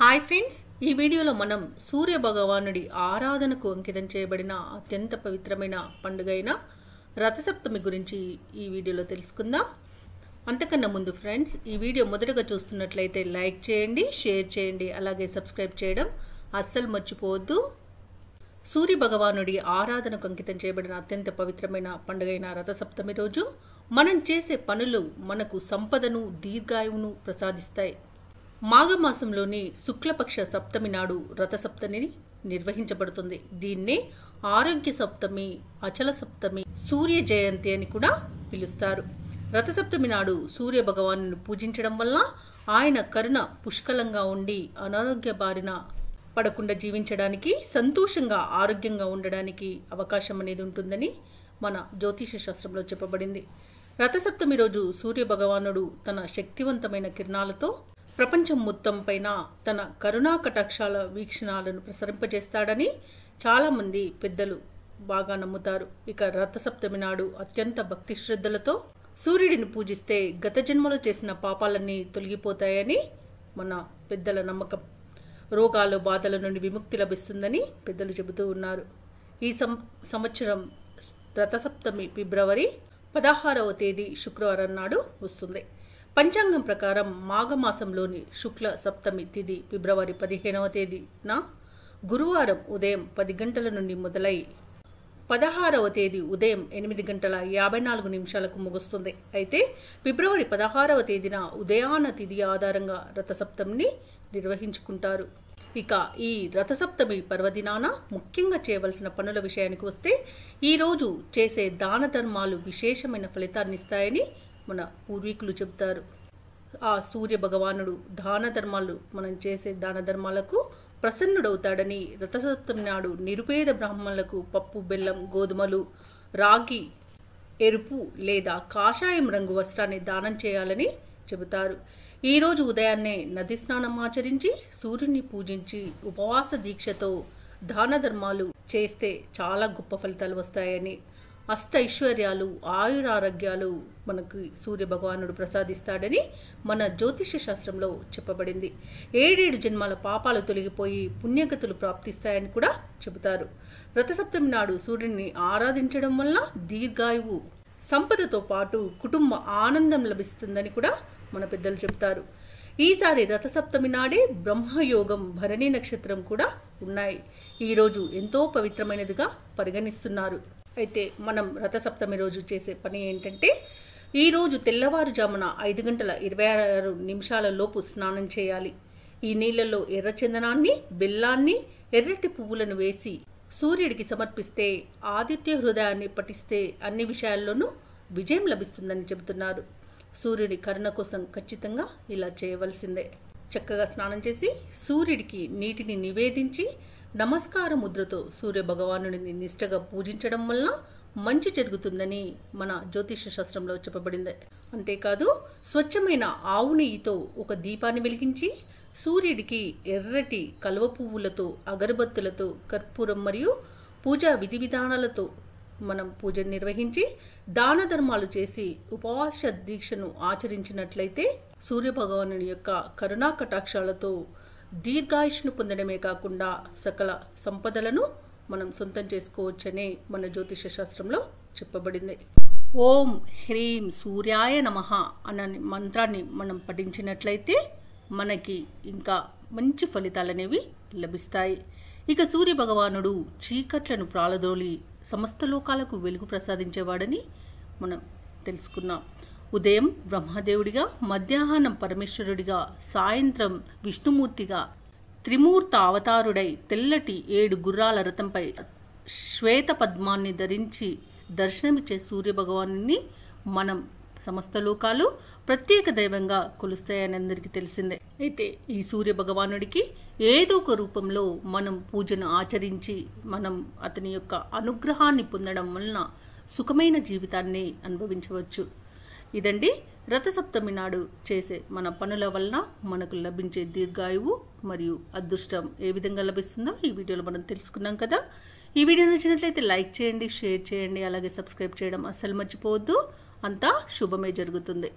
Hi friends, ఈ వీడియోలో మనం సూర్య భగవానుడి ఆరాధనకు అంకితం చేయబడిన అత్యంత పవిత్రమైన పండుగ అయిన రథసప్తమి గురించి ఈ వీడియోలో తెలుసుకుందాం. అంతకన్నా ముందు ఫ్రెండ్స్, ఈ వీడియో మొదటగా చూస్తున్నట్లయితే లైక్ చేయండి, షేర్ చేయండి, అలాగే సబ్స్క్రైబ్ చేయడం అస్సలు మర్చిపోవద్దు. సూర్య భగవానుడి ఆరాధనకు అంకితం చేయబడిన అత్యంత పవిత్రమైన పండుగ అయిన రథసప్తమి రోజు మనం చేసే పనులు మనకు సంపదను, దీర్ఘాయువును ప్రసాదిస్తాయి. మాఘమాసంలోని శుక్లపక్ష సప్తమి నాడు రథసప్తమి నిర్వహించబడుతుంది. దీన్నే ఆరోగ్య సప్తమి, అచల సప్తమి, సూర్య జయంతి అని కూడా పిలుస్తారు. రథసప్తమి నాడు సూర్య భగవాను పూజించడం వల్ల ఆయన కరుణ పుష్కలంగా ఉండి అనారోగ్య బారిన పడకుండా జీవించడానికి, సంతోషంగా ఆరోగ్యంగా ఉండడానికి అవకాశం అనేది ఉంటుందని మన జ్యోతిష శాస్త్రంలో చెప్పబడింది. రథసప్తమి రోజు సూర్య భగవానుడు తన శక్తివంతమైన కిరణాలతో ప్రపంచం మొత్తం పైన తన కరుణా కటాక్షాల వీక్షణాలను ప్రసరింపజేస్తాడని చాలామంది పెద్దలు బాగా నమ్ముతారు. ఇక రథసప్తమి నాడు అత్యంత భక్తి శ్రద్ధలతో సూర్యుడిని పూజిస్తే గత జన్మలో చేసిన పాపాలన్నీ తొలగిపోతాయని మన పెద్దల నమ్మకం. రోగాలు, బాధల నుండి విముక్తి లభిస్తుందని పెద్దలు చెబుతూ ఉన్నారు. ఈ సంవత్సరం రథసప్తమి ఫిబ్రవరి 16వ తేదీ శుక్రవారం నాడు వస్తుంది. పంచాంగం ప్రకారం మాఘమాసంలోని శుక్ల సప్తమి తిథి ఫిబ్రవరి 15వ తేదీన గురువారం ఉదయం 10 గంటల నుండి మొదలై 16వ తేదీ ఉదయం 8 గంటల 54 నిమిషాలకు ముగుస్తుంది. అయితే ఫిబ్రవరి 16వ తేదీన ఉదయాన తిథి ఆధారంగా రథసప్తమిని నిర్వహించుకుంటారు. ఇక ఈ రథసప్తమి పర్వదినాన ముఖ్యంగా చేయవలసిన పనుల విషయానికి వస్తే, ఈరోజు చేసే దాన ధర్మాలు విశేషమైన ఫలితాన్ని ఇస్తాయని మన పూర్వీకులు చెబుతారు. ఆ సూర్య భగవానుడు దాన ధర్మాలు, మనం చేసే దాన ధర్మాలకు ప్రసన్నుడవుతాడని రథసప్తమి నాడు నిరుపేద బ్రాహ్మణులకు పప్పు, బెల్లం, గోధుమలు, రాగి, ఎరుపు లేదా కాషాయం రంగు వస్త్రాన్ని దానం చేయాలని చెబుతారు. ఈరోజు ఉదయాన్నే నది స్నానం ఆచరించి సూర్యుని పూజించి ఉపవాస దీక్షతో దాన ధర్మాలు చేస్తే చాలా గొప్ప ఫలితాలు వస్తాయని, అష్ట ఐశ్వర్యాలు, ఆయురారోగ్యాలు మనకు సూర్య భగవానుడు ప్రసాదిస్తాడని మన జ్యోతిష శాస్త్రంలో చెప్పబడింది. 7 జన్మాల పాపాలు తొలగిపోయి పుణ్యగతులు ప్రాప్తిస్తాయని కూడా చెబుతారు. రథసప్తమి నాడు సూర్యుడిని ఆరాధించడం వల్ల దీర్ఘాయువు, సంపదతో పాటు కుటుంబ ఆనందం లభిస్తుందని కూడా మన పెద్దలు చెబుతారు. ఈసారి రథసప్తమి నాడే బ్రహ్మయోగం, భరణి నక్షత్రం కూడా ఉన్నాయి. ఈరోజు ఎంతో పవిత్రమైనదిగా పరిగణిస్తున్నారు. అయితే మనం రథసప్తమి రోజు చేసే పని ఏంటంటే, ఈరోజు తెల్లవారుజామున 5 గంటల 26 నిమిషాల లోపు స్నానం చేయాలి. ఈ నీళ్లలో ఎర్ర చందనాన్ని, బెల్లాన్ని, ఎర్రటి పువ్వులను వేసి సూర్యుడికి సమర్పిస్తే, ఆదిత్య హృదయాన్ని పఠిస్తే అన్ని విషయాల్లోనూ విజయం లభిస్తుందని చెబుతున్నారు. సూర్యుడి కరుణ కోసం ఖచ్చితంగా ఇలా చేయవలసిందే. చక్కగా స్నానం చేసి సూర్యుడికి నీటిని నివేదించి నమస్కార ముద్రతో సూర్య భగవానుడిని నిష్ఠగా పూజించడం వల్ల మంచి జరుగుతుందని మన జ్యోతిష శాస్త్రంలో చెప్పబడింది. అంతేకాదు, స్వచ్ఛమైన ఆవు నెయ్యితో ఒక దీపాన్ని వెలిగించి సూర్యుడికి ఎర్రటి కలువ పువ్వులతో, అగరబత్తులతో, కర్పూరం మరియు పూజా విధి విధానాలతో మనం పూజను నిర్వహించి దాన ధర్మాలు చేసి ఉపవాస దీక్షను ఆచరించినట్లయితే సూర్య భగవానుని యొక్క కరుణా కటాక్షాలతో దీర్ఘాయుష్ను పొందడమే కాకుండా సకల సంపదలను మనం సొంతం చేసుకోవచ్చని మన జ్యోతిష శాస్త్రంలో చెప్పబడింది. ఓం హ్రీం సూర్యాయ నమః అన్న మంత్రాన్ని మనం పఠించినట్లయితే మనకి ఇంకా మంచి ఫలితాలు అనేవి లభిస్తాయి. ఇక సూర్య భగవానుడు చీకట్లను ప్రాలదోలి సమస్త లోకాలకు వెలుగు ప్రసాదించేవాడని మనం తెలుసుకున్నాం. ఉదయం బ్రహ్మదేవుడిగా, మధ్యాహ్నం పరమేశ్వరుడిగా, సాయంత్రం విష్ణుమూర్తిగా త్రిమూర్త అవతారుడై తెల్లటి 7 గుర్రాల రథంపై శ్వేత పద్మాన్ని ధరించి దర్శనమిచ్చే సూర్య భగవాను మనం సమస్త లోకాలు ప్రత్యేక దైవంగా కొలుస్తాయని అందరికీ తెలిసిందే. అయితే ఈ సూర్య భగవానుడికి ఏదో ఒక రూపంలో మనం పూజను ఆచరించి మనం అతని యొక్క అనుగ్రహాన్ని పొందడం వలన సుఖమైన జీవితాన్ని అనుభవించవచ్చు. ఇదండి రథసప్తమి నాడు చేసే మన పనుల వలన మనకు లభించే దీర్ఘాయువు మరియు అదృష్టం ఏ విధంగా లభిస్తుందో ఈ వీడియోలో మనం తెలుసుకున్నాం కదా. ఈ వీడియో నచ్చినట్లయితే లైక్ చేయండి, షేర్ చేయండి, అలాగే సబ్స్క్రైబ్ చేయడం అస్సలు మర్చిపోవద్దు. అంతా శుభమే జరుగుతుంది.